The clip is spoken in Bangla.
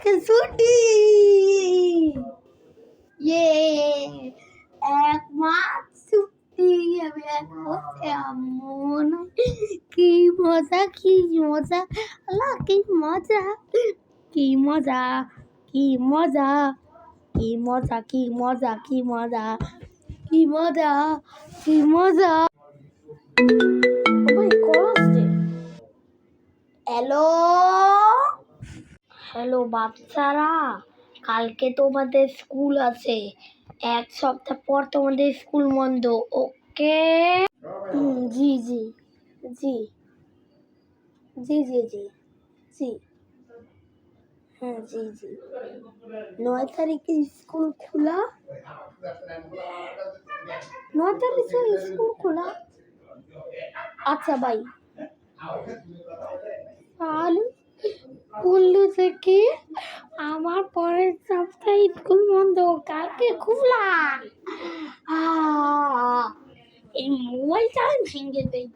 আজকে ছুটি। ইয়ে, 1 মাস ছুটি। আমি এখন এমন কি মজা, কি মজা, আল্লাহ কি মজা, কি মজা, কি মজা, কি মজা, কি মজা, কি মজা, কি মজা, কি মজা। হ্যালো হ্যালো বাচ্চারা, কালকে তোমাদের স্কুল আছে, 1 সপ্তাহ পর তোমাদের স্কুল বন্ধ। ওকে? জি জি জি জি জি জি জি হ্যাঁ জি জি 9 তারিখে স্কুল খোলা। 9 তারিখে স্কুল খোলা। আচ্ছা ভাই, আর বললো থেকে আমার পরের সপ্তাহে স্কুল বন্ধ, কালকে খোলা। এই মোবাইলটা আমি ভেঙে দিই।